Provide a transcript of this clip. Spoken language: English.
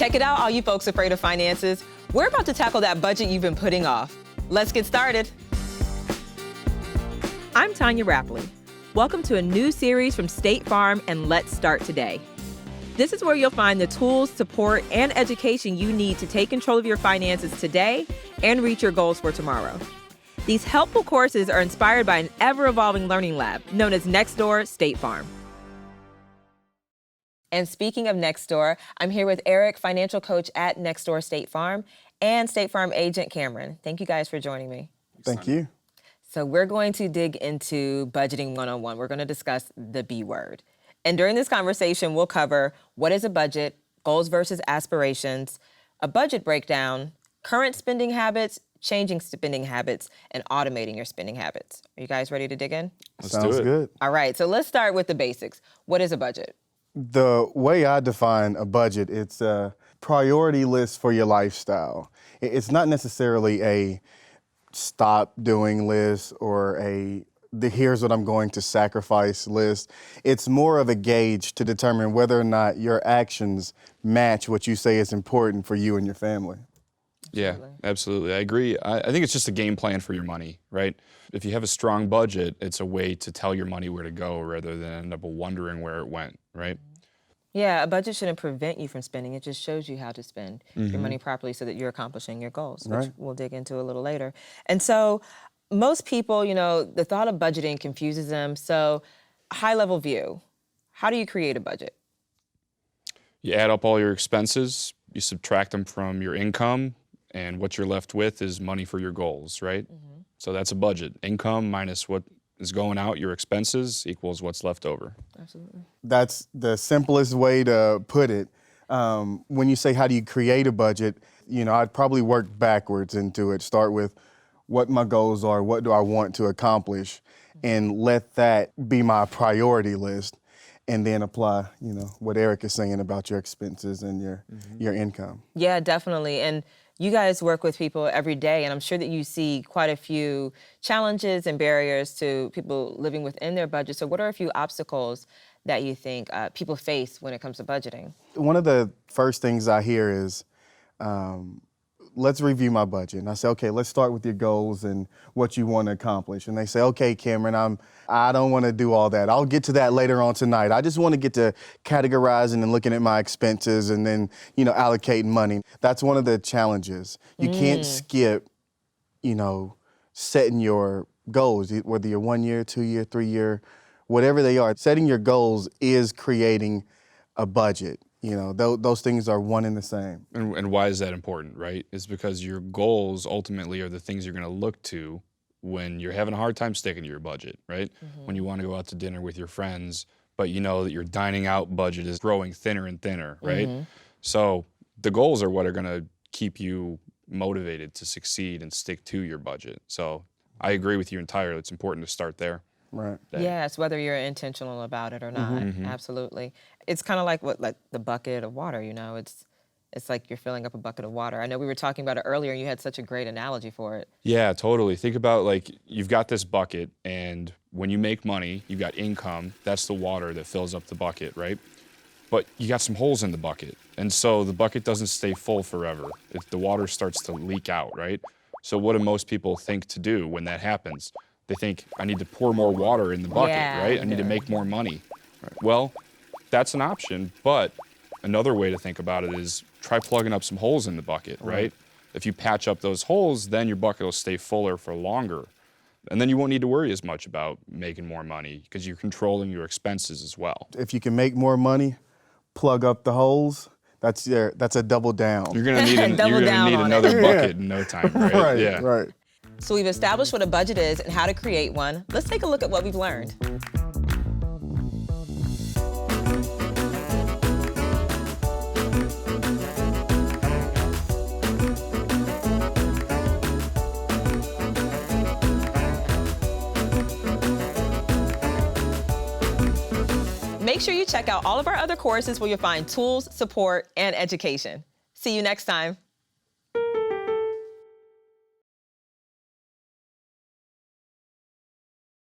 Check it out, all you folks afraid of finances. We're about to tackle that budget you've been putting off. Let's get started. I'm Tanya Rapley. Welcome to a new series from State Farm and Let's Start Today. This is where you'll find the tools, support, and education you need to take control of your finances today and reach your goals for tomorrow. These helpful courses are inspired by an ever-evolving learning lab known as Nextdoor State Farm. And speaking of Nextdoor, I'm here with Eric, financial coach at Nextdoor State Farm, and State Farm agent Cameron. Thank you guys for joining me. Thank you. So we're going to dig into budgeting 101. We're going to discuss the B word. And during this conversation, we'll cover what is a budget, goals versus aspirations, a budget breakdown, current spending habits, changing spending habits, and automating your spending habits. Are you guys ready to dig in? Sounds good. All right, so let's start with the basics. What is a budget? The way I define a budget, it's a priority list for your lifestyle. It's not necessarily a stop doing list or here's what I'm going to sacrifice list. It's more of a gauge to determine whether or not your actions match what you say is important for you and your family. Yeah, absolutely. I agree. I think it's just a game plan for your money, right? If you have a strong budget, it's a way to tell your money where to go rather than end up wondering where it went, right? Yeah, a budget shouldn't prevent you from spending. It just shows you how to spend your money properly so that you're accomplishing your goals, which we'll dig into a little later. And so most people, the thought of budgeting confuses them. So high-level view, how do you create a budget? You add up all your expenses, you subtract them from your income, and what you're left with is money for your goals, right? So that's a budget. Income minus what is going out, your expenses, equals what's left over. Absolutely. That's the simplest way to put it. When you say how do you create a budget, I'd probably work backwards into it. Start with what my goals are, what do I want to accomplish, and let that be my priority list, and then apply, what Eric is saying about your expenses and your income. Yeah, definitely. And you guys work with people every day, and I'm sure that you see quite a few challenges and barriers to people living within their budget. So what are a few obstacles that you think people face when it comes to budgeting? One of the first things I hear is, let's review my budget. And I say, okay, let's start with your goals and what you want to accomplish. And they say, okay, Cameron, I don't want to do all that. I'll get to that later on tonight. I just want to get to categorizing and looking at my expenses and then, allocating money. That's one of the challenges. You can't skip, setting your goals, whether you're 1 year, 2 year, 3 year, whatever they are. Setting your goals is creating a budget. Those things are one and the same. And why is that important, right? It's because your goals ultimately are the things you're going to look to when you're having a hard time sticking to your budget, right? When you want to go out to dinner with your friends, but you know that your dining out budget is growing thinner and thinner, right? So the goals are what are going to keep you motivated to succeed and stick to your budget. So I agree with you entirely. It's important to start there. Right. Yes, whether you're intentional about it or not. Absolutely. It's kind of like the bucket of water, It's like you're filling up a bucket of water. I know we were talking about it earlier, and you had such a great analogy for it. Yeah, totally. Think about you've got this bucket, and when you make money, you've got income. That's the water that fills up the bucket, right? But you got some holes in the bucket, and so the bucket doesn't stay full forever. The water starts to leak out, right? So what do most people think to do when that happens? They think, I need to pour more water in the bucket, right? I need to make more money. Right. Well, that's an option, but another way to think about it is try plugging up some holes in the bucket, right? If you patch up those holes, then your bucket will stay fuller for longer. And then you won't need to worry as much about making more money because you're controlling your expenses as well. If you can make more money, plug up the holes, that's a double down. You're gonna need, another bucket in no time, right? Right. So we've established what a budget is and how to create one. Let's take a look at what we've learned. Make sure you check out all of our other courses where you'll find tools, support, and education. See you next time.